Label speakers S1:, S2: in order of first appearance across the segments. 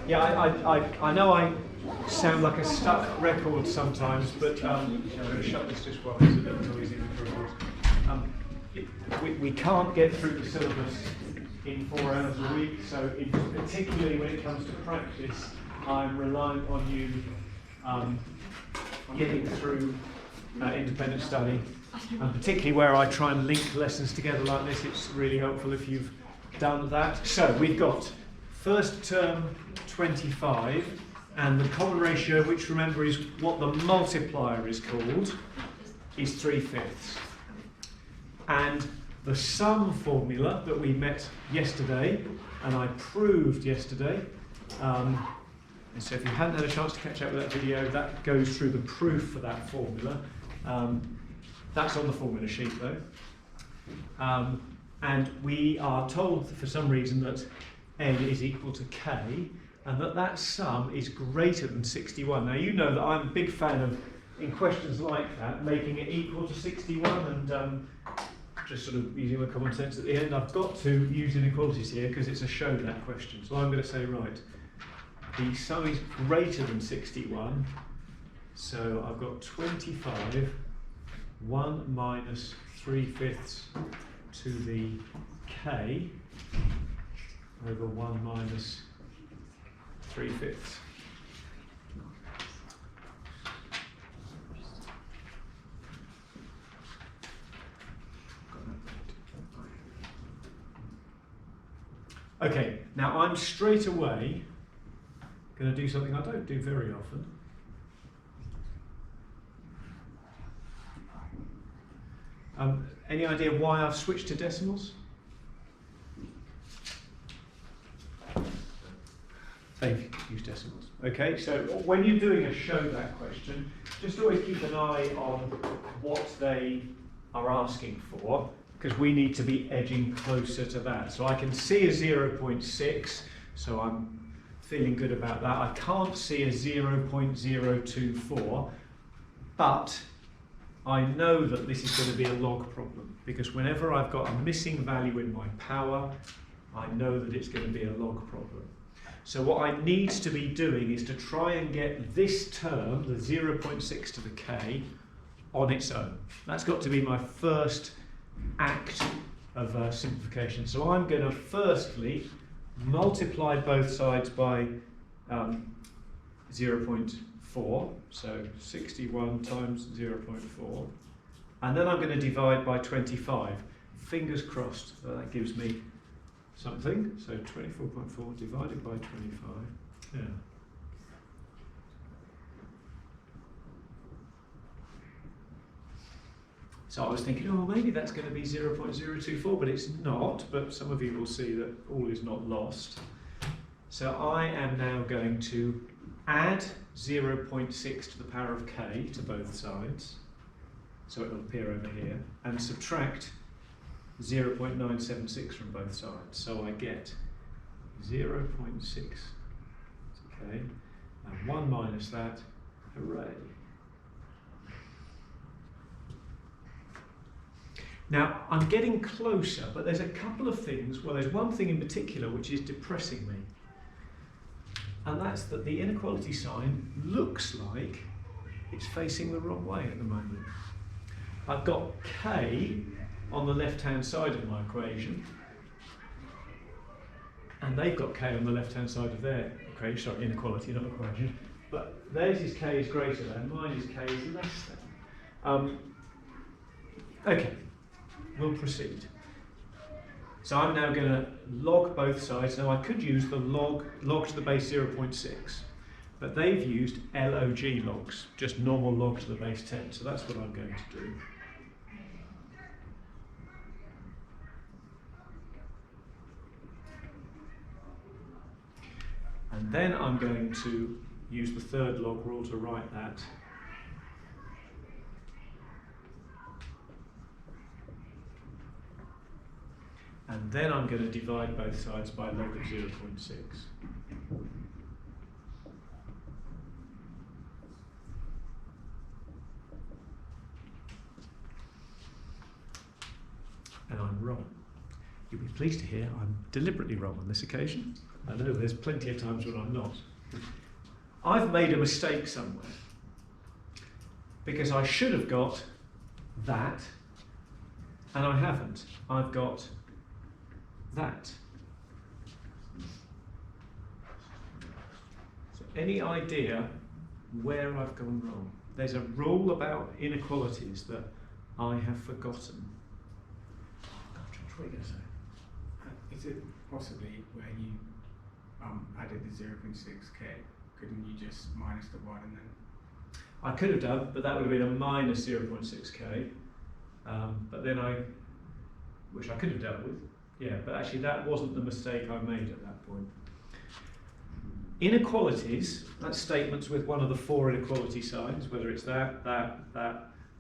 S1: Yeah, I know I sound like a stuck record sometimes, but I'm going to shut this just while it's a bit noisy before we can't get through the syllabus in 4 hours a week, so particularly when it comes to practice, I'm relying on you getting through independent study, and particularly where I try and link lessons together like this, it's really helpful if you've done that. So we've got first term 25, and the common ratio, which remember is what the multiplier is called, is 3/5. And the sum formula that we met yesterday, and I proved yesterday, and so if you hadn't had a chance to catch up with that video, that goes through the proof for that formula. That's on the formula sheet though. And we are told for some reason that n is equal to k, and that sum is greater than 61. Now you know that I'm a big fan of, in questions like that, making it equal to 61, and just sort of using my common sense at the end. I've got to use inequalities here because it's a show that question. So I'm going to say, right, the sum is greater than 61, so I've got 25, 1 minus 3/5 to the k over 1 minus 3/5. Okay, now I'm straight away going to do something I don't do very often. Any idea why I've switched to decimals? They've used decimals. Okay, so when you're doing a show that question, just always keep an eye on what they are asking for, because we need to be edging closer to that. So I can see a 0.6, so I'm feeling good about that. I can't see a 0.024, but I know that this is going to be a log problem, because whenever I've got a missing value in my power, I know that it's going to be a log problem. So what I need to be doing is to try and get this term, the 0.6 to the k, on its own. That's got to be my first act of simplification. So I'm going to firstly multiply both sides by 0.4, so 61 times 0.4, and then I'm going to divide by 25. Fingers crossed that gives me something. So 24.4 divided by 25. Yeah. So I was thinking, oh, maybe that's going to be 0.024, but it's not. But some of you will see that all is not lost. So I am now going to add 0.6 to the power of k to both sides, so it will appear over here, and subtract 0.976 from both sides. So I get 0.6 to k, and 1 minus that, hooray. Now, I'm getting closer, but there's a couple of things. Well, there's one thing in particular which is depressing me, and that's that the inequality sign looks like it's facing the wrong way at the moment. I've got k on the left-hand side of my equation, and they've got k on the left-hand side of their equation. Sorry, inequality, not equation. But theirs is k is greater than, mine is k is less than. Okay. We'll proceed. So I'm now going to log both sides. Now I could use the log to the base 0.6, but they've used log logs, just normal log to the base 10. So that's what I'm going to do. And then I'm going to use the third log rule to write that. And then I'm going to divide both sides by log of 0.6. And I'm wrong. you'll be pleased to hear I'm deliberately wrong on this occasion. I know there's plenty of times when I'm not. I've made a mistake somewhere because I should have got that and I haven't. I've got that. So any idea where I've gone wrong? There's a rule about inequalities that I have forgotten. What are you going to say?
S2: Is it possibly where you added the 0.6k? Couldn't you just minus the 1 and then?
S1: I could have done, but that would have been a minus 0.6k. But then which I could have dealt with. Yeah, but actually that wasn't the mistake I made at that point. Inequalities, that's statements with one of the 4 inequality signs, whether it's that,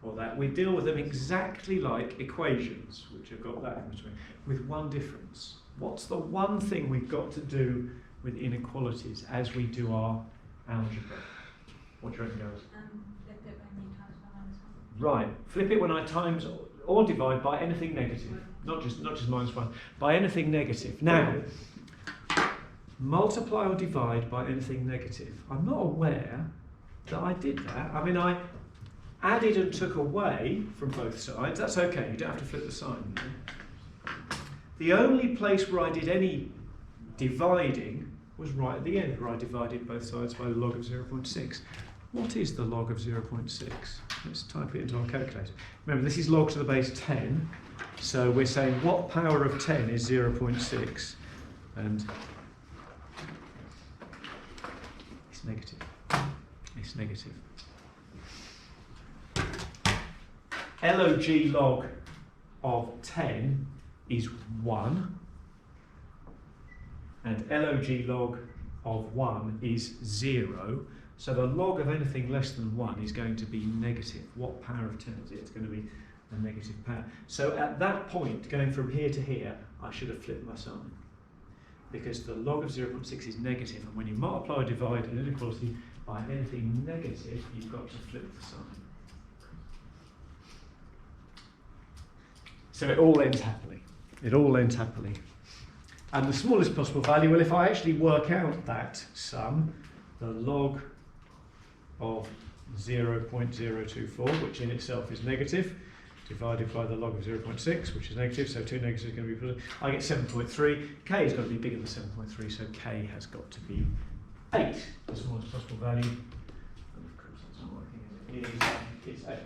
S1: or that. We deal with them exactly like equations, which have got that in between, with one difference. What's the one thing we've got to do with inequalities as we do our algebra? What do you reckon, guys?
S3: Flip it when you times by -1.
S1: Right, flip it when I times or divide by anything negative, not just -1, by anything negative. Now, multiply or divide by anything negative. I'm not aware that I did that. I mean, I added and took away from both sides. That's okay, you don't have to flip the sign. The only place where I did any dividing was right at the end, where I divided both sides by the log of 0.6. What is the log of 0.6? Let's type it into our calculator. Remember, this is log to the base 10, so we're saying what power of 10 is 0.6, and it's negative. It's negative. LOG log of 10 is 1, and LOG log of 1 is 0, so the log of anything less than 1 is going to be negative. What power of 10 is it? It's going to be a negative power. So at that point, going from here to here, I should have flipped my sign, because the log of 0.6 is negative, and when you multiply or divide an inequality by anything negative, you've got to flip the sign. So it all ends happily. It all ends happily. And the smallest possible value, well, if I actually work out that sum, the log of 0.024, which in itself is negative, divided by the log of 0.6, which is negative, so 2 negatives are going to be positive, I get 7.3. K has got to be bigger than 7.3, so K has got to be 8, the smallest possible value. And of course, that's not working, is it? It's 8.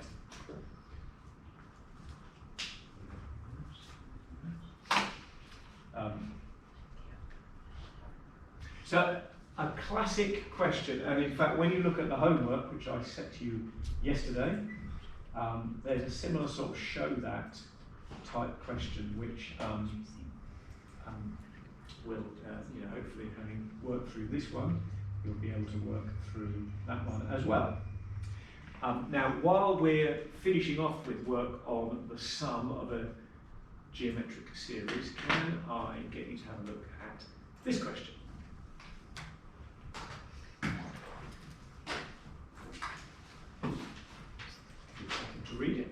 S1: So a classic question, and in fact when you look at the homework which I set to you yesterday, there's a similar sort of show that type question which will, hopefully having worked through this one, you'll be able to work through that one as well. Now while we're finishing off with work on the sum of a geometric series, can I get you to have a look at this question? To read it.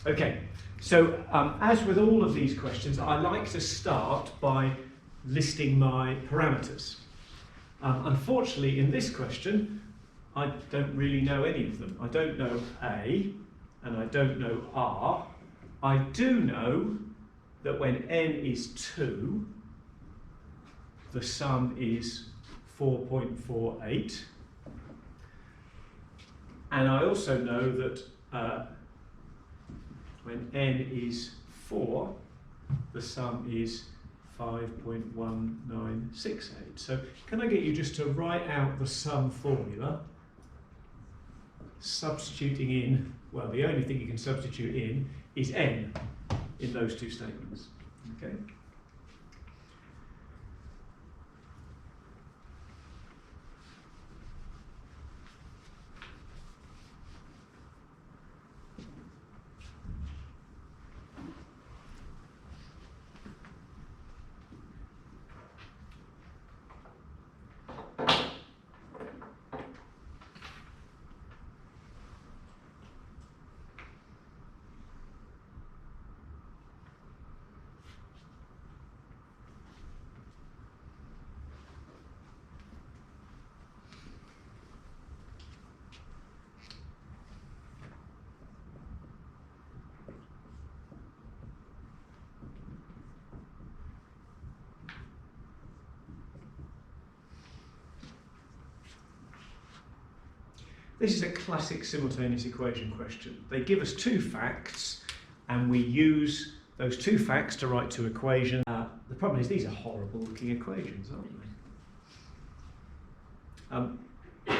S1: Okay, so as with all of these questions, I like to start by listing my parameters. Unfortunately, in this question, I don't really know any of them. I don't know A, and I don't know R. I do know that when n is 2, the sum is 4.48. And I also know that when n is 4, the sum is 5.1968. So can I get you just to write out the sum formula? substituting in, well, the only thing you can substitute in is n in those two statements. Okay? This is a classic simultaneous equation question. They give us two facts and we use those two facts to write two equations. The problem is these are horrible looking equations, aren't they?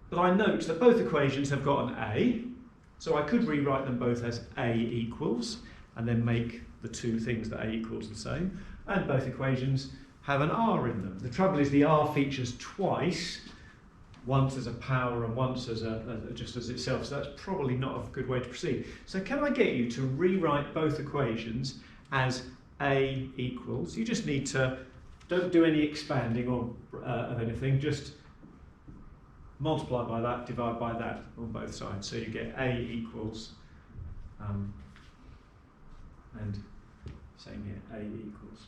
S1: But I note that both equations have got an A, so I could rewrite them both as A equals and then make the two things that A equals the same. And both equations have an R in them. The trouble is the R features twice, once as a power and once as just as itself, so that's probably not a good way to proceed. So can I get you to rewrite both equations as A equals? You just need to, don't do any expanding or of anything, just multiply by that, divide by that on both sides. So you get A equals, and same here, A equals.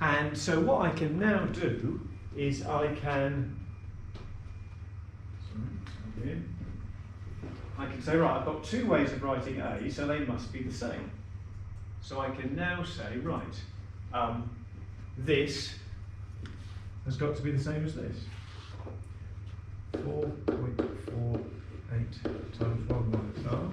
S1: And so what I can now do is I can say, right, I've got two ways of writing A, so they must be the same. So I can now say, right, this has got to be the same as this. 4.48 times 1 minus R.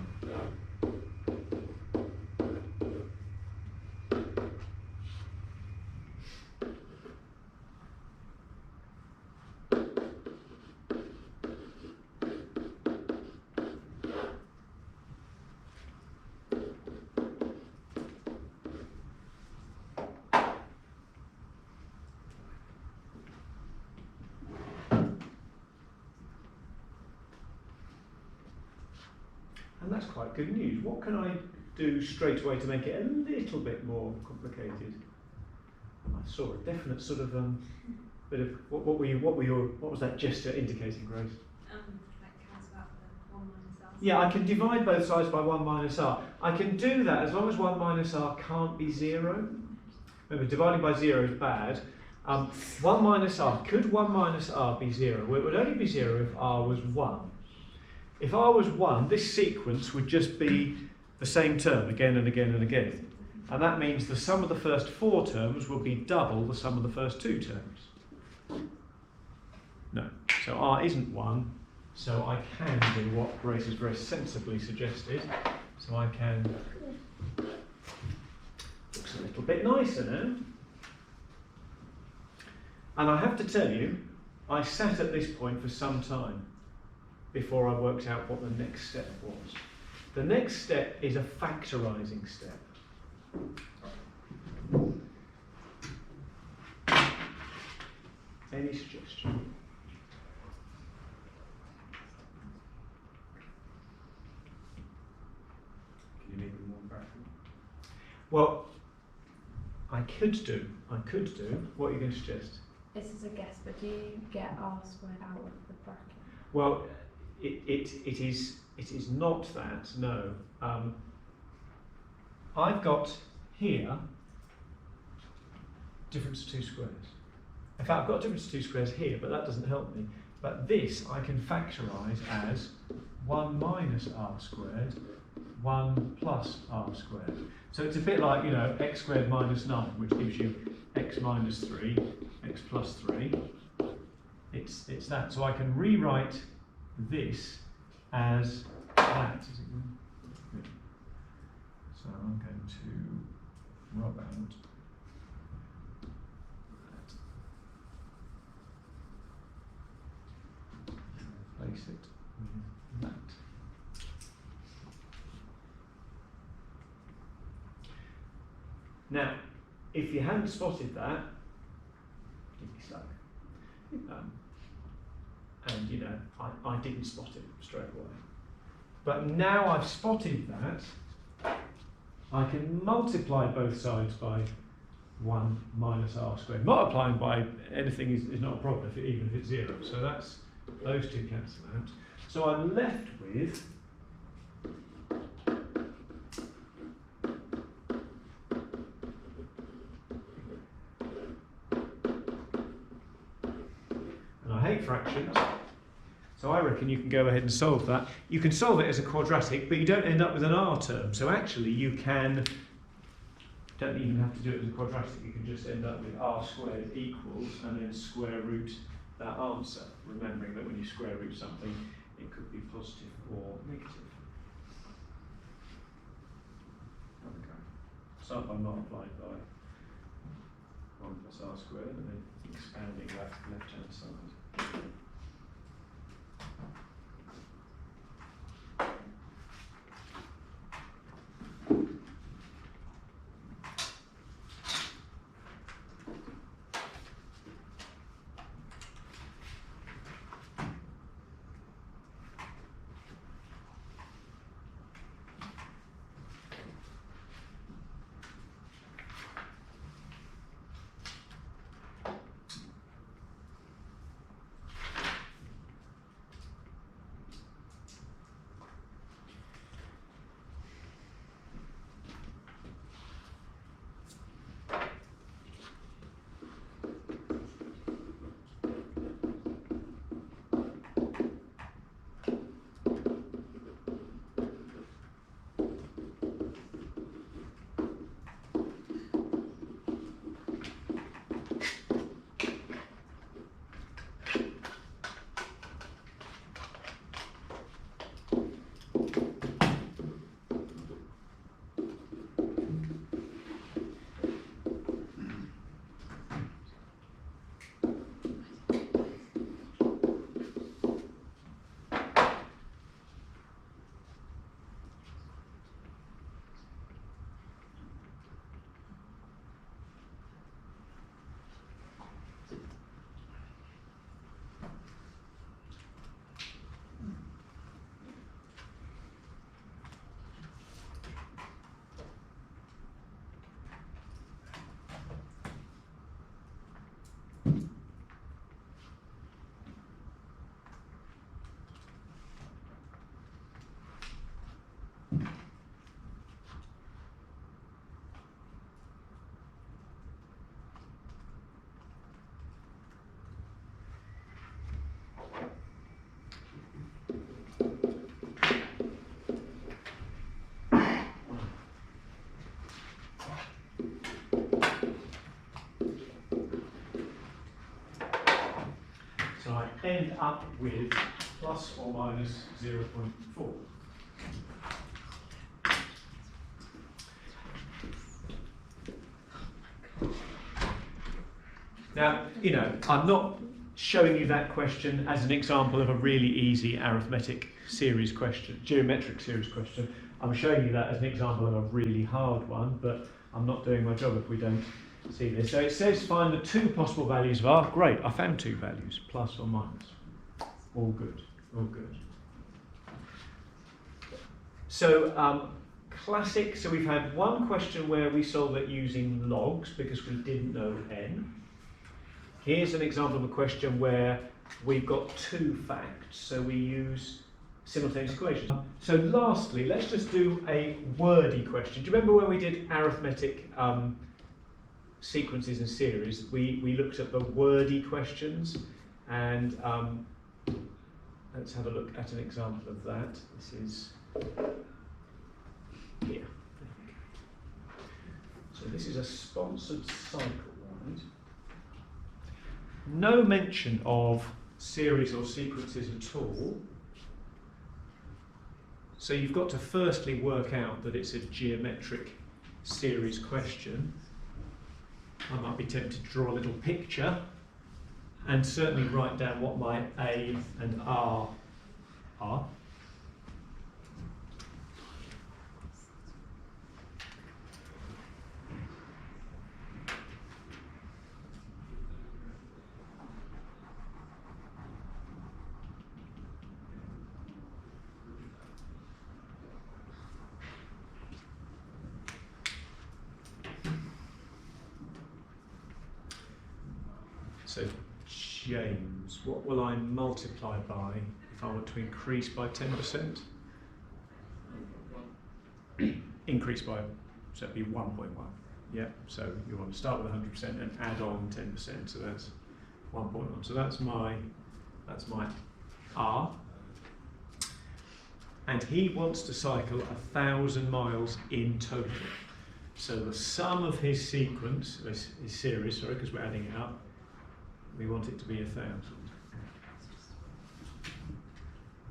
S1: And that's quite good news. What can I do straight away to make it a little bit more complicated? I saw a definite sort of bit of what was that gesture indicating, Grace?
S3: Like cancel out the 1 minus R.
S1: Yeah, I can divide both sides by 1 minus R. I can do that as long as 1 minus R can't be 0. Remember, dividing by 0 is bad. 1 minus R, could 1 minus R be 0? Well, it would only be 0 if R was 1. If R was 1, this sequence would just be the same term again and again and again. And that means the sum of the first 4 terms will be double the sum of the first 2 terms. No, so R isn't 1, so I can do what Grace has very sensibly suggested. So I can, looks a little bit nicer now. And I have to tell you, I sat at this point for some time before I worked out what the next step was. The next step is a factorising step. Any suggestion?
S2: bracket.
S1: Well, I could do. What are you going to suggest?
S4: This is a guess, but do you get r squared out of the bracket?
S1: Well, it is not that. No. I've got here difference of two squares. In fact, I've got difference of two squares here, but that doesn't help me. But this I can factorise as 1 minus r squared, 1 plus r squared. So it's a bit like, you know, x squared minus 9, which gives you x minus 3, x plus 3. It's that. So I can rewrite this as that. Is it good? So I'm going to rub out that. Replace it with that. Now, if you hadn't spotted that, you'd be stuck. And you know, I didn't spot it straight away. But now I've spotted that, I can multiply both sides by 1 minus r squared. Multiplying by anything is not a problem, even if it's 0. So that's, those two cancel out. So I'm left with fractions. So I reckon you can go ahead and solve that. You can solve it as a quadratic, but you don't end up with an r term. So actually you can, don't even have to do it as a quadratic, you can just end up with r squared equals and then square root that answer, remembering that when you square root something, it could be positive or negative. Okay. Start by multiplying by 1 plus r squared and then expanding that left-hand side. So I end up with plus or minus 0.4. Now, you know, I'm not showing you that question as an example of a really easy arithmetic series question, geometric series question. I'm showing you that as an example of a really hard one, but I'm not doing my job if we don't see this. So it says find the two possible values of r. Great, I found two values, plus or minus. All good, all good. So classic, so we've had one question where we solve it using logs because we didn't know n. Here's an example of a question where we've got two facts, so we use simultaneous equations. So lastly, let's just do a wordy question. Do you remember when we did arithmetic sequences and series? We looked at the wordy questions, and let's have a look at an example of that. This is here. So this is a sponsored cycle ride. No mention of series or sequences at all. So you've got to firstly work out that it's a geometric series question. I might be tempted to draw a little picture and certainly write down what my A and R are. So James, what will I multiply by if I want to increase by 10%? Increase by, so it'd be 1.1. Yeah, so you want to start with 100% and add on 10%, so that's 1.1. So that's my R. And he wants to cycle 1,000 miles in total. So the sum of his sequence, his series, sorry, because we're adding it up, we want it to be 1,000.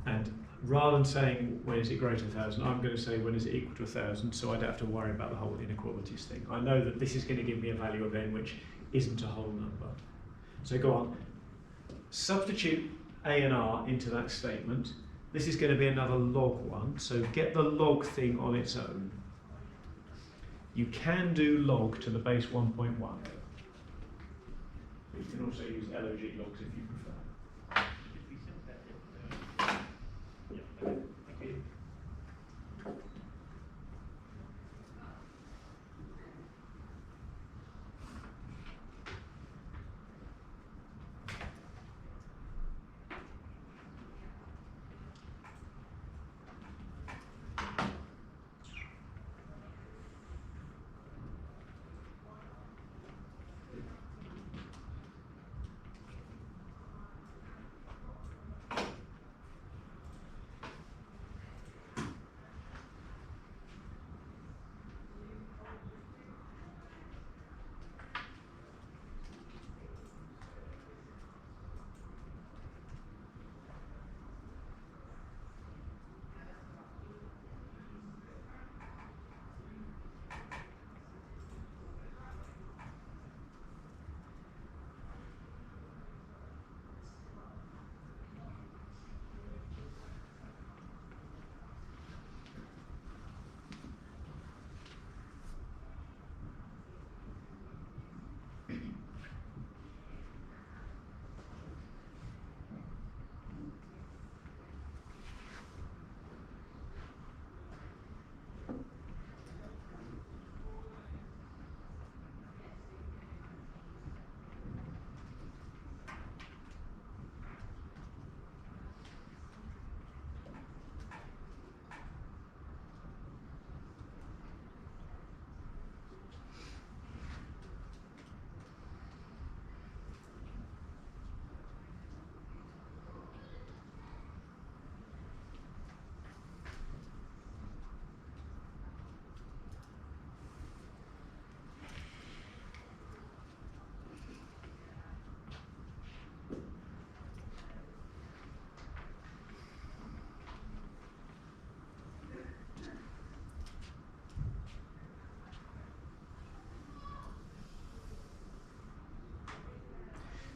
S1: And rather than saying when is it greater than 1,000, I'm going to say when is it equal to 1,000, so I don't have to worry about the whole inequalities thing. I know that this is going to give me a value of n which isn't a whole number. So go on, substitute A and R into that statement. This is going to be another log one, so get the log thing on its own. You can do log to the base 1.1. You can also use LOG logs if you prefer. Yeah, thank you.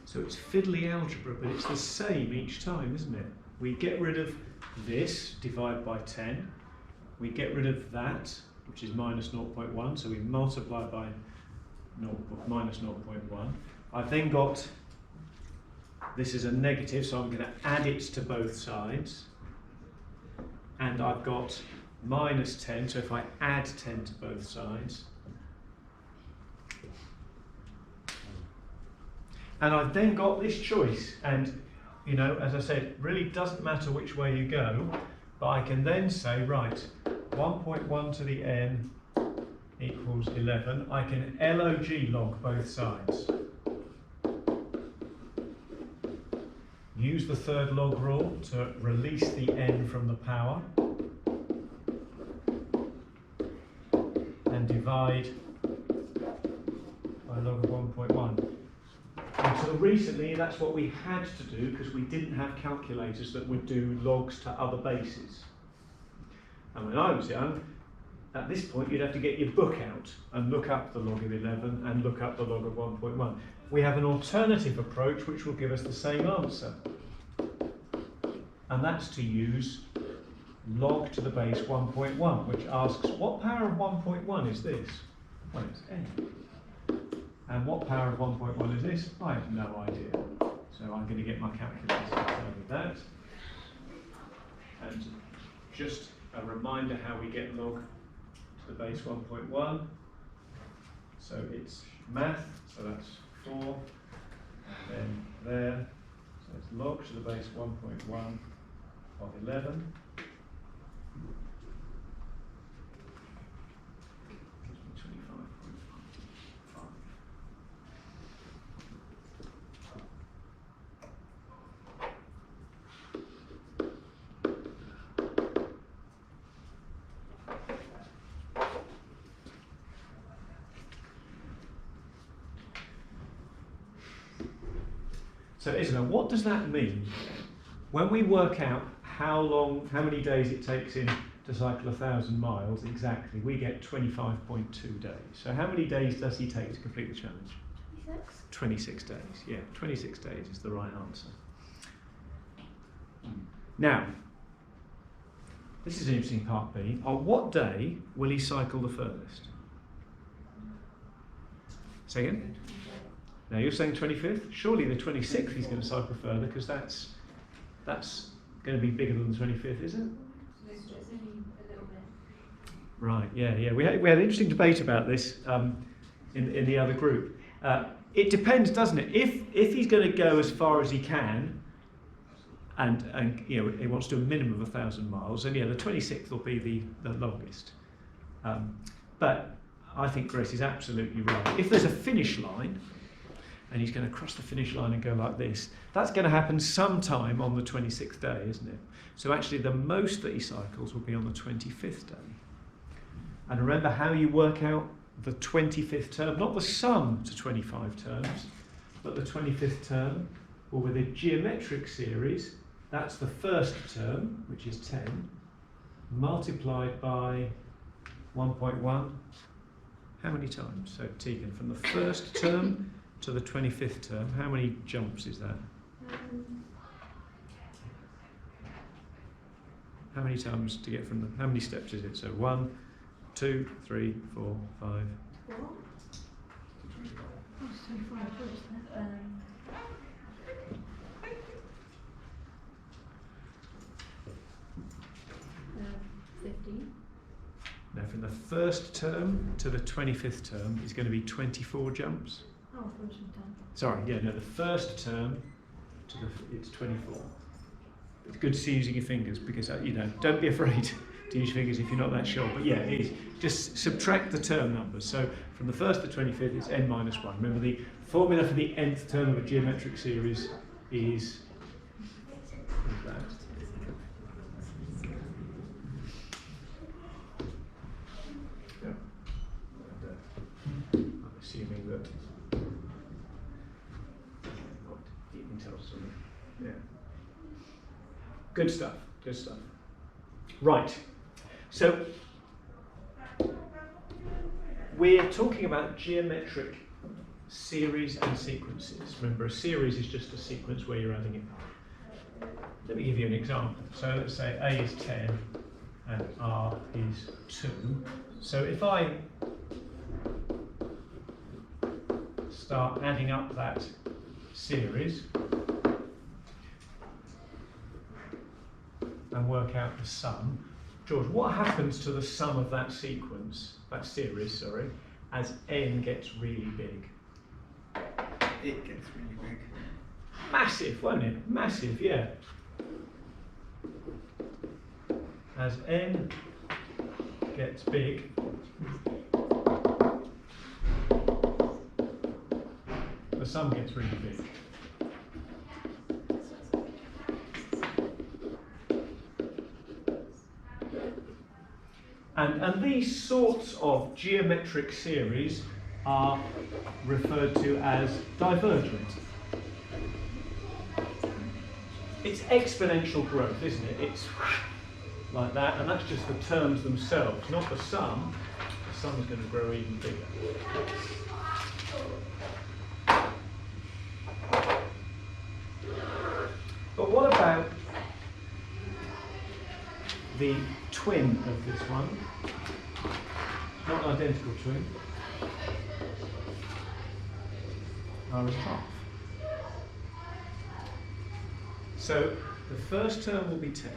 S1: So it's fiddly algebra, but it's the same each time, isn't it? We get rid of this, divide by 10. We get rid of that, which is minus 0.1, so we multiply by minus 0.1. I've then got, this is a negative, so I'm going to add it to both sides. And I've got minus 10, so if I add 10 to both sides, and I've then got this choice, and you know, as I said, it really doesn't matter which way you go, but I can then say, right, 1.1 to the n equals 11. I can log both sides. Use the third log rule to release the n from the power, and divide by log of 1.1. Until recently, that's what we had to do because we didn't have calculators that would do logs to other bases. And when I was young, at this point, you'd have to get your book out and look up the log of 11 and look up the log of 1.1. We have an alternative approach which will give us the same answer. And that's to use log to the base 1.1, which asks, what power of 1.1 is this? Well, it's n. And what power of 1.1 is this? I have no idea. So I'm going to get my calculator to tell me that. And just a reminder how we get log to the base 1.1. So it's math, so that's 4. And then there, so it's log to the base 1.1 of 11. So Isabel, what does that mean? When we work out how many days it takes him to cycle 1,000 miles exactly, we get 25.2 days. So how many days does he take to complete the challenge? 26 days, yeah, 26 days is the right answer. Now, this is an interesting part B. On what day will he cycle the furthest? Say again? Now you're saying 25th? Surely the 26th he's going to cycle further because that's going to be bigger than the 25th, is it?
S3: It's only a little bit.
S1: Right, yeah. We had an interesting debate about this in the other group. It depends, doesn't it? If he's going to go as far as he can, and you know he wants to do a minimum of 1,000 miles, then yeah, the 26th will be the longest. But I think Grace is absolutely right. If there's a finish line, and he's going to cross the finish line and go like this, that's going to happen sometime on the 26th day, isn't it? So actually the most that he cycles will be on the 25th day. And remember how you work out the 25th term, not the sum to 25 terms, but the 25th term, or with a geometric series, that's the first term, which is 10, multiplied by 1.1. How many times? So Tegan, from the first term to the 25th term, how many jumps is that? How many times to get from the, how many steps is it? So 1, 2, 3, 4, 5.
S4: What? Oh, it's 25, isn't it? 50.
S1: Now from the first term to the 25th term is going to be 24 jumps.
S4: Oh, I thought it was 10.
S1: Sorry, yeah, no, the first term to it's 24. It's good to see you using your fingers because, you know, don't be afraid to use your fingers if you're not that sure. But yeah, it is. Just subtract the term numbers. So from the 1st to 25th, it's n minus 1. Remember, the formula for the nth term of a geometric series is that. Yeah. I'm assuming that. You can tell something. Yeah. Good stuff. Good stuff. Right. So we're talking about geometric series and sequences. Remember, a series is just a sequence where you're adding it. Let me give you an example. So let's say A is 10 and R is 2. So if I start adding up that series and work out the sum, George, what happens to the sum of that series, as n gets really big?
S2: It gets really big.
S1: Massive, won't it? Massive, yeah. As n gets big, the sum gets really big. And these sorts of geometric series are referred to as divergent. It's exponential growth, isn't it? It's like that, and that's just the terms themselves, not the sum. The sum is going to grow even bigger. But what about the twin of this one? Not an identical twin. R is half. So the first term will be 10.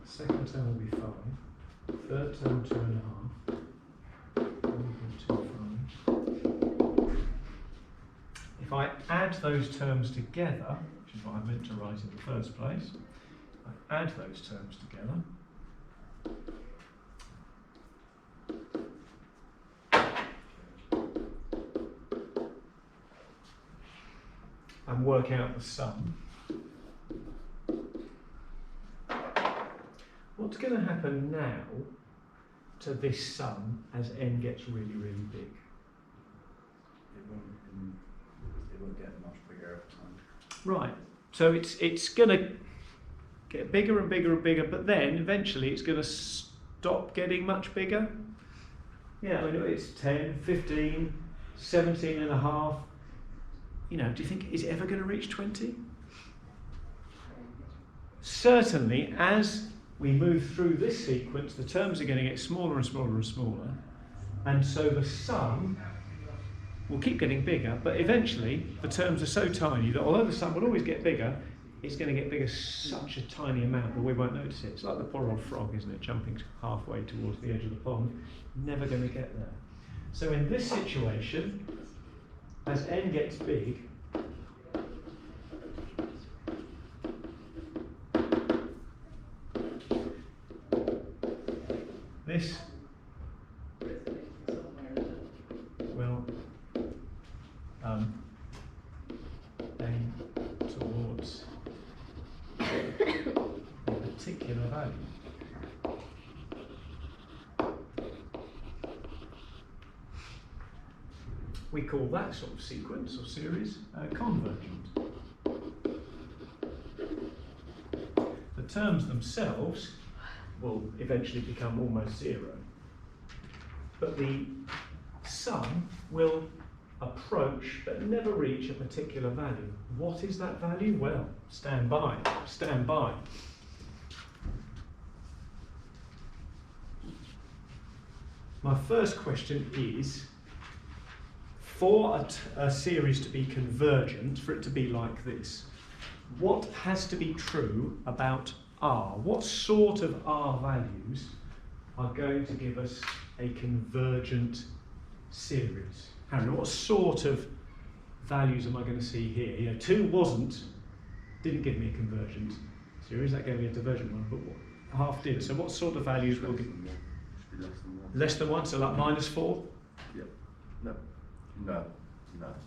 S1: Second term will be 5. Third term 2.5. 1.25. If I add those terms together, which is what I meant to write in the first place, I add those terms together. And work out the sum. What's going to happen now to this sum as n gets really, really big?
S5: It won't get much bigger over time.
S1: Right. So it's going to get bigger and bigger and bigger, but then eventually it's going to stop getting much bigger. Yeah, I mean, it's 10, 15, 17 and a half. You know, do you think, is it ever going to reach 20? Certainly, as we move through this sequence, the terms are going to get smaller and smaller and smaller, and so the sum will keep getting bigger, but eventually the terms are so tiny that although the sum will always get bigger, it's going to get bigger such a tiny amount that we won't notice it. It's like the poor old frog, isn't it, jumping halfway towards the edge of the pond, never going to get there. So in this situation, as n gets big, this will aim towards a particular value. We call that sort of sequence or series convergent. The terms themselves will eventually become almost zero, but the sum will approach but never reach a particular value. What is that value? Well, stand by, stand by. My first question is, for a series to be convergent, for it to be like this, what has to be true about R? What sort of R values are going to give us a convergent series? Harry, what sort of values am I going to see here? You know, 2 didn't give me a convergent series, that gave me a divergent one, but half did. So what sort of values will give? Less than 1, so like -4?
S5: Yeah. No.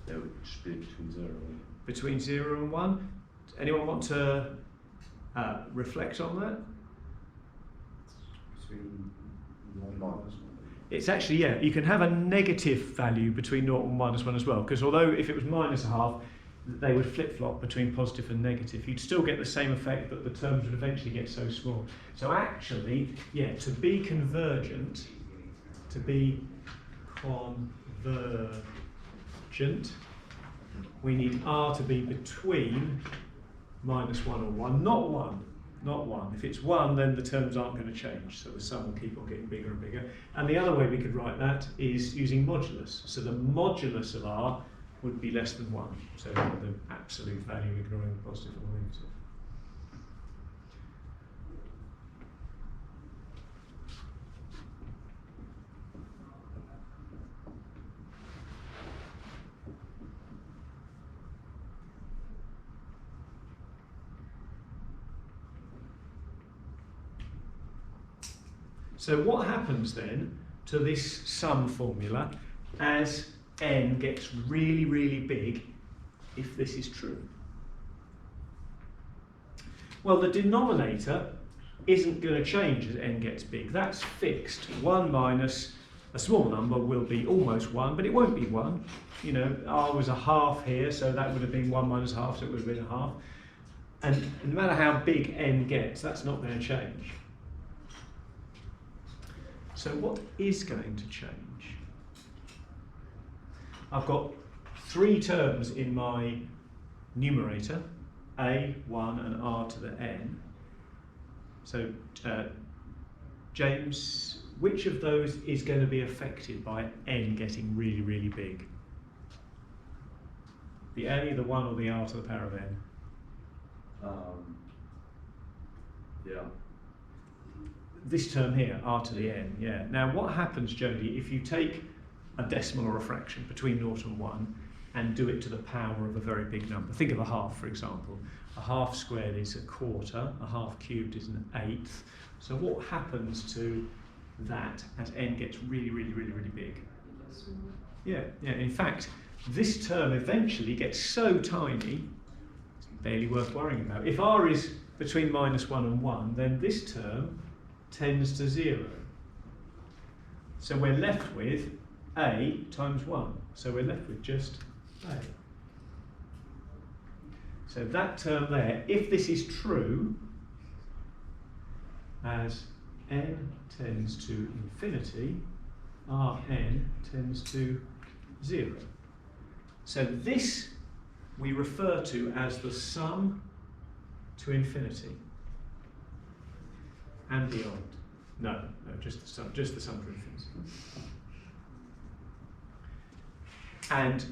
S5: It would just be between 0 and 1.
S1: Between 0 and 1? Anyone want to reflect on that?
S5: Between 1 and -1.
S1: It's actually, yeah, you can have a negative value between 0 and -1 as well, because although if it was -0.5, they would flip-flop between positive and negative. You'd still get the same effect, but the terms would eventually get so small. So actually, yeah, to be convergent, we need R to be between -1 or 1, not 1. Not 1. If it's 1, then the terms aren't going to change, so the sum will keep on getting bigger and bigger. And the other way we could write that is using modulus. So the modulus of R would be less than 1. So the absolute value ignoring the positive or negative. So what happens then to this sum formula as n gets really, really big, if this is true? Well, the denominator isn't going to change as n gets big. That's fixed. 1 minus a small number will be almost 1, but it won't be 1. You know, r was a half here, so that would have been 1 minus half, so it would have been a half. And no matter how big n gets, that's not going to change. So what is going to change? I've got 3 terms in my numerator, a, 1 and r to the n. So James, which of those is going to be affected by n getting really, really big? The a, the 1 or the r to the power of n?
S5: Yeah.
S1: This term here, r to the n, yeah. Now what happens, Jodie, if you take a decimal or a fraction between 0 and 1 and do it to the power of a very big number? Think of a half, for example. A half squared is a quarter, a half cubed is an eighth. So what happens to that as n gets really, really, really, really big? Yeah. In fact, this term eventually gets so tiny, it's barely worth worrying about. If r is between -1 and 1, then this term tends to 0. So we're left with a times 1. So we're left with just a. So that term there, if this is true, as n tends to infinity, Rn tends to 0. So this we refer to as the sum to infinity and beyond. No, just the sum to infinity. And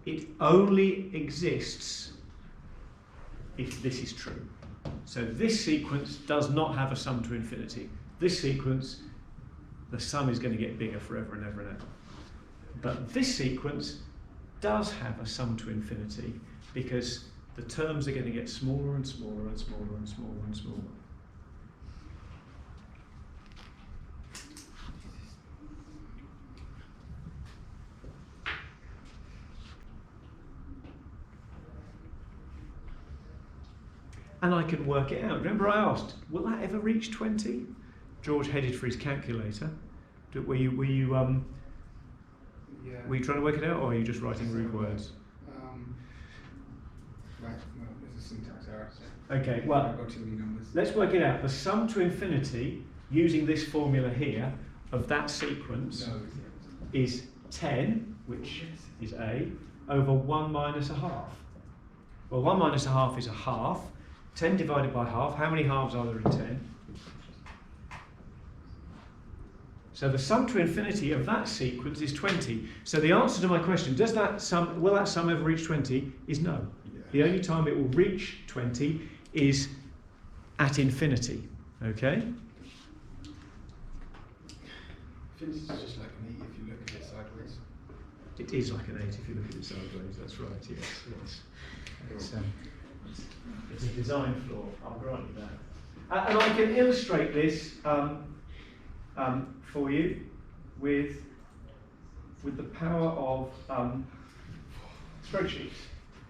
S1: it only exists if this is true. So this sequence does not have a sum to infinity. This sequence, the sum is going to get bigger forever and ever and ever. But this sequence does have a sum to infinity because the terms are going to get smaller and smaller and smaller and smaller and smaller. And I can work it out. Remember I asked, will that ever reach 20? George headed for his calculator. Were you trying to work it out, or are you just writing rude words?
S2: Right, well, there's a syntax error.
S1: Okay, well,
S2: I've got too many numbers.
S1: let's work it out. The sum to infinity, using this formula here, of that sequence is 10, which is a, over 1 minus a half. Well, 1 minus a half is a half. 10 divided by half, how many halves are there in 10? So the sum to infinity of that sequence is 20. So the answer to my question, will that sum ever reach 20, is no.
S2: Yeah.
S1: The only time it will reach 20 is at infinity, okay?
S2: Infinity is just like an 8 if you look at it sideways.
S1: It is like an 8 if you look at it sideways, that's right, yes. It's a design flaw, I'll grant you that. And I can illustrate this for you with the power of spreadsheets.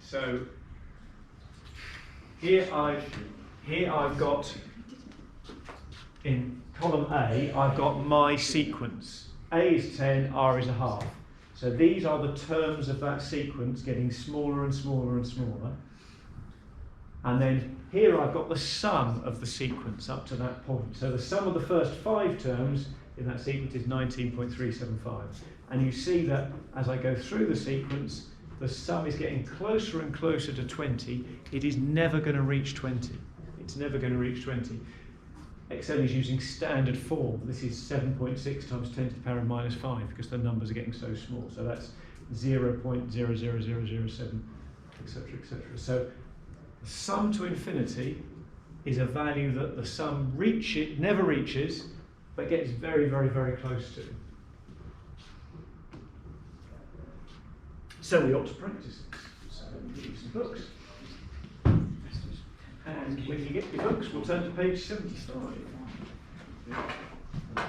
S1: So here I've got, in column A, I've got my sequence. A is 10, R is a half. So these are the terms of that sequence getting smaller and smaller and smaller. And then here I've got the sum of the sequence up to that point. So the sum of the first 5 terms in that sequence is 19.375. And you see that as I go through the sequence, the sum is getting closer and closer to 20. It is never going to reach 20. It's never going to reach 20. Excel is using standard form. This is 7.6 times 10 to the power of minus 5 because the numbers are getting so small. So that's 0.00007, etc., etc. So the sum to infinity is a value that the sum never reaches, but gets very, very, very close to. So we ought to practice it. So let me give you some books. And when you get your books, we'll turn to page 75. So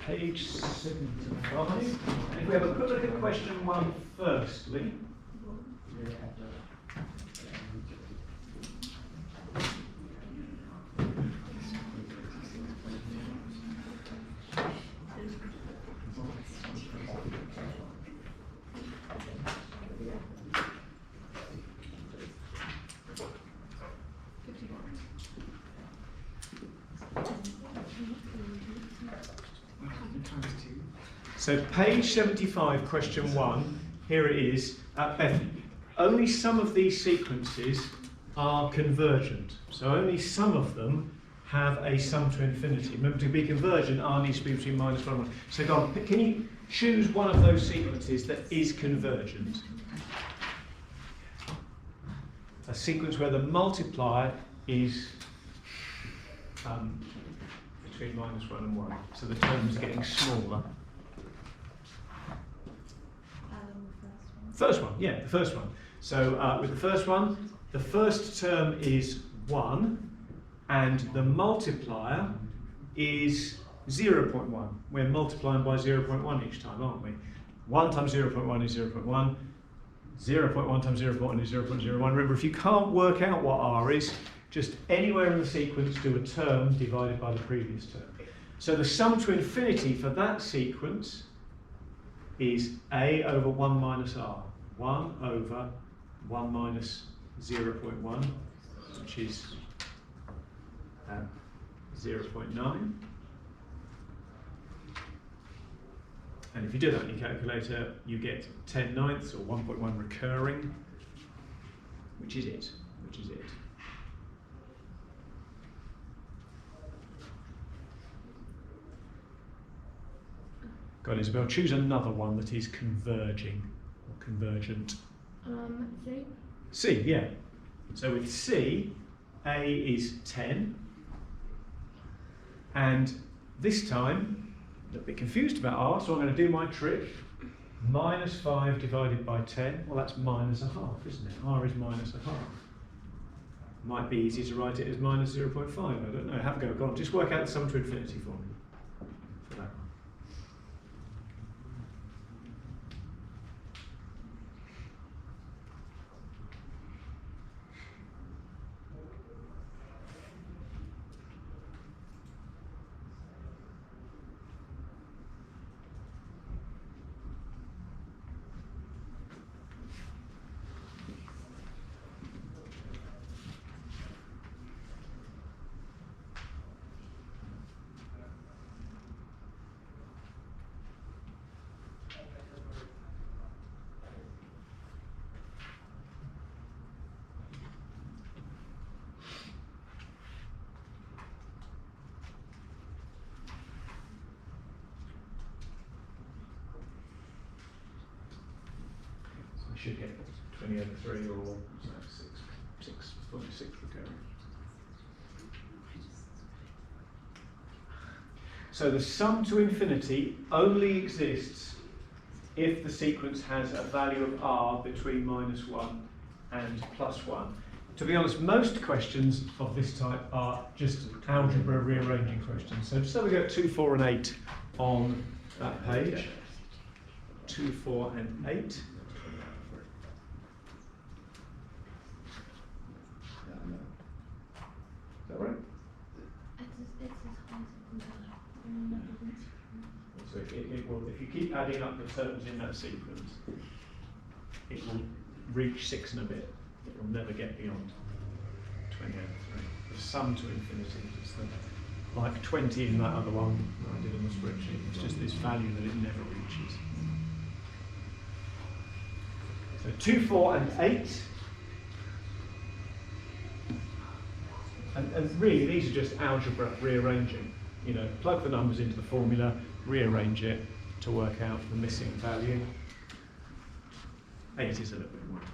S1: page 75. If we have a quick look at question 1 firstly. So page 75, question 1, here it is. Beth, only some of these sequences are convergent. So only some of them have a sum to infinity. Remember, to be convergent, R needs to be between -1 and 1. So go on, can you choose one of those sequences that is convergent? A sequence where the multiplier is between -1 and 1. So the terms are getting smaller. First one, yeah, the first one. So with the first one, the first term is 1, and the multiplier is 0.1. We're multiplying by 0.1 each time, aren't we? 1 times 0.1 is 0.1. 0.1 times 0.1 is 0.01. Remember, if you can't work out what R is, just anywhere in the sequence do a term divided by the previous term. So the sum to infinity for that sequence is A over 1 minus R. 1 over 1 minus 0.1, which is 0.9. And if you do that in your calculator, you get 10/9 or 1.1 recurring, which is it. Go on, Isabel, choose another one that is converging or convergent.
S4: C.
S1: C, yeah. So with C, A is 10. And this time, a bit confused about R, so I'm going to do my trick. -5 divided by 10, well that's -1/2, isn't it? R is -1/2. Might be easy to write it as -0.5, I don't know. Have a go, go on, just work out the sum to infinity for me. For that one. Should get 20 over 3 or 6.6 recurring. So the sum to infinity only exists if the sequence has a value of R between -1 and +1. To be honest, most questions of this type are just algebra rearranging questions. So just have a go at 2, 4 and 8 on that page. 2, 4 and 8. Is that right? So it will, if you keep adding up the terms in that sequence, it will reach 6 and a bit. It will never get beyond 20 over 3. The sum to infinity is like 20 in that other one that I did on the spreadsheet. It's just this value that it never reaches. So 2, 4 and 8. And really, these are just algebra rearranging. You know, plug the numbers into the formula, rearrange it to work out the missing value. 8 is a little bit more involved.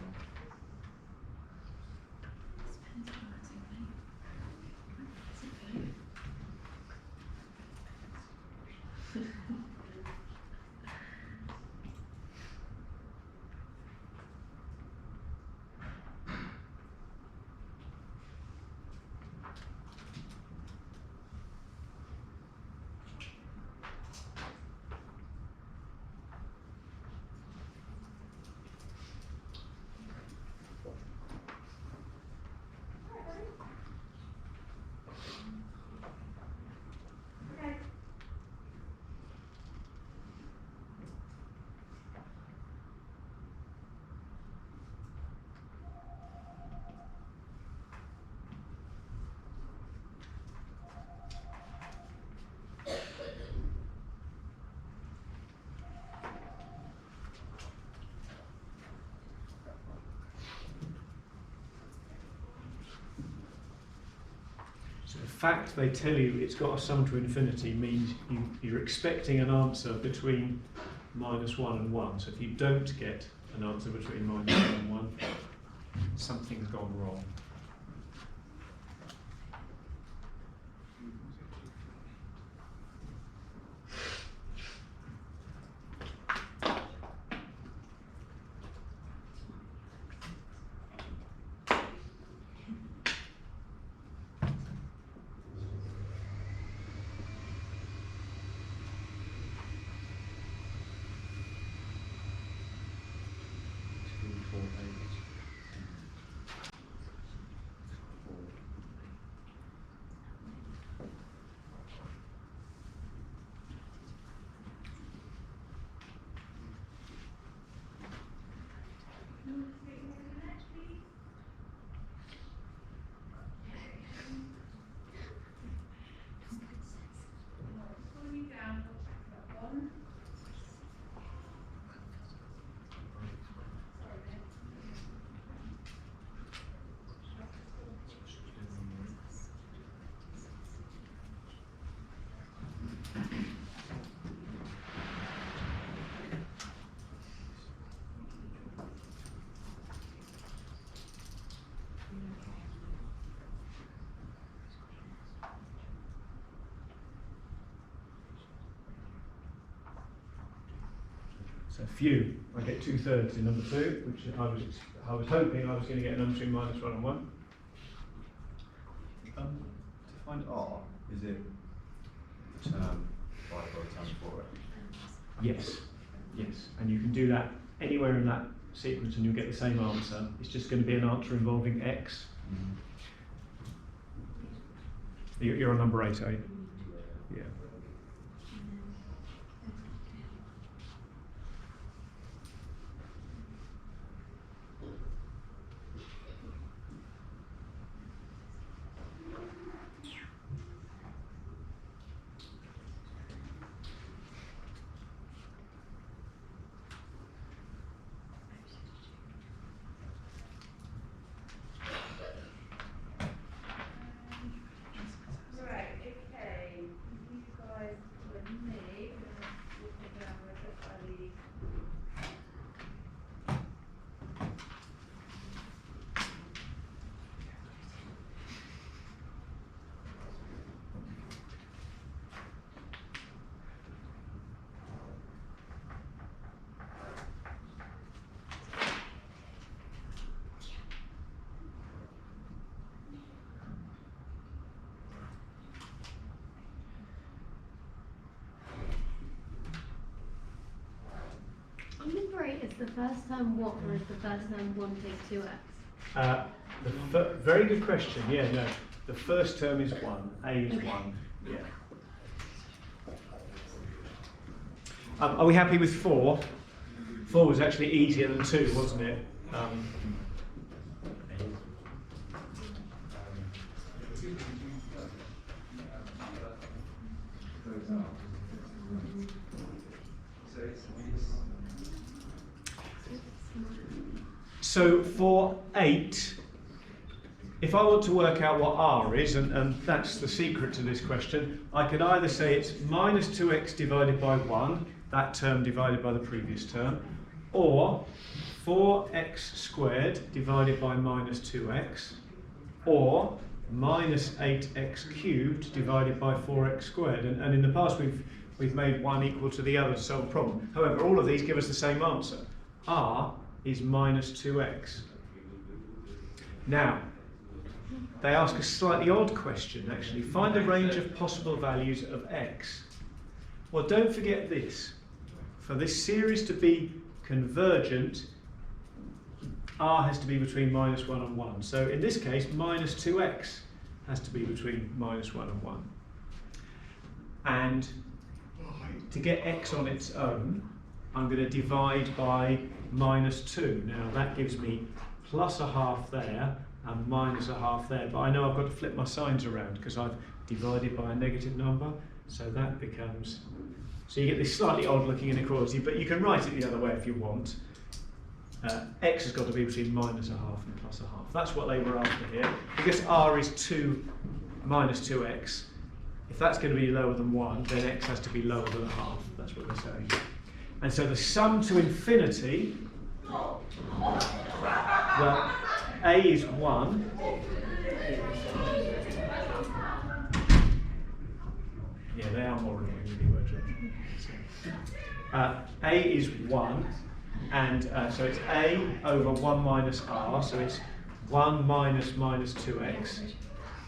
S1: fact they tell you it's got a sum to infinity means you're expecting an answer between -1 and 1. So if you don't get an answer between -1 and 1, something's gone wrong. So few, I get 2/3 in number 2, which I was hoping I was going to get a number between -1 and 1.
S5: To find R, is it the term divided by the term before it?
S1: Yes, yes, and you can do that anywhere in that sequence and you'll get the same answer. It's just going to be an answer involving x. You're on number 8, are you? Yeah.
S3: Right, okay. You guys with me, walking down with the valley.
S4: On number 8, is the first term what, or is the first term 1 take 2x?
S1: Very good question. Yeah, no. The first term is 1. A is 1. Yeah. Are we happy with 4? 4 was actually easier than 2, wasn't it? So for 8, if I want to work out what r is, and that's the secret to this question, I could either say it's -2x divided by 1, that term divided by the previous term, or 4x squared divided by -2x, or -8x cubed divided by 4x squared. And in the past we've made one equal to the other to solve a problem. However, all of these give us the same answer. R is -2x. Now, they ask a slightly odd question actually. Find a range of possible values of x. Well, don't forget this. For this series to be convergent, r has to be between -1 and 1. So in this case, -2x has to be between -1 and 1. And to get x on its own, I'm going to divide by -2. Now that gives me +1/2 there and -1/2 there. But I know I've got to flip my signs around because I've divided by a negative number. So that becomes... So you get this slightly odd looking inequality, but you can write it the other way if you want. X has got to be between -1/2 and +1/2. That's what they were after here. Because r is 2 minus 2x. If that's going to be lower than 1, then x has to be lower than a half. That's what they're saying. And so the sum to infinity, well, a is 1. Yeah, they are more annoying than we were, George. A is 1, and so it's a over 1 minus r, so it's 1 minus 2x.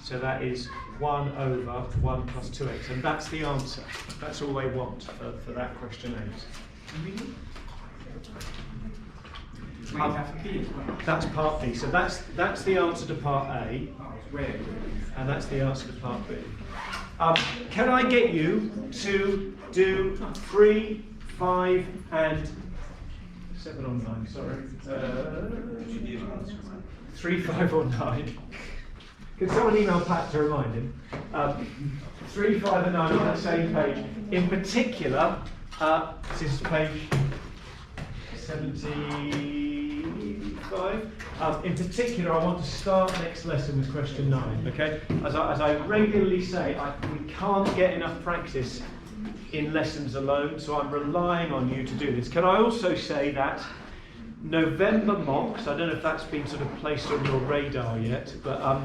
S1: So that is 1 over 1 plus 2x, and that's the answer. That's all they want for that question 8. That's part B. So that's the answer to part A, and that's the answer to part B. Can I get you to do 3, 5, and 7 or 9? Sorry, 3, 5, or 9. Can someone email Pat to remind him? 3, 5, and 9 on that same page. In particular, this is page 75. In particular, I want to start next lesson with question 9. Okay, as I regularly say, we can't get enough practice in lessons alone, so I'm relying on you to do this. Can I also say that November mocks? I don't know if that's been sort of placed on your radar yet, but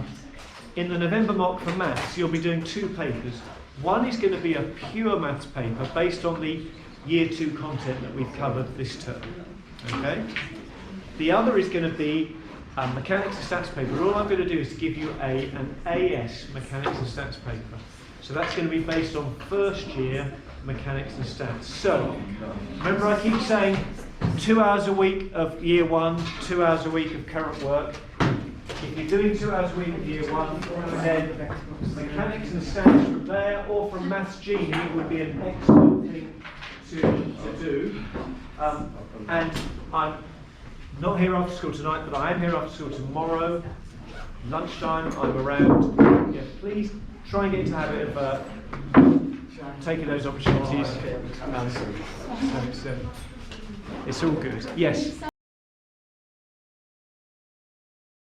S1: in the November mock for maths, you'll be doing 2 papers. One is going to be a pure maths paper based on the Year 2 content that we've covered this term. Okay. The other is going to be a mechanics and stats paper. All I'm going to do is give you an AS mechanics and stats paper. So that's going to be based on first year mechanics and stats. So remember, I keep saying 2 hours a week of year 1, 2 hours a week of current work. If you're doing 2 hours a week of year 1, then mechanics and stats from there or from Maths Genie would be an excellent thing to do. And I'm not here after school tonight, but I am here after school tomorrow. Lunchtime, I'm around. Yeah, please try and get into the habit of taking those opportunities. It's all good. Yes.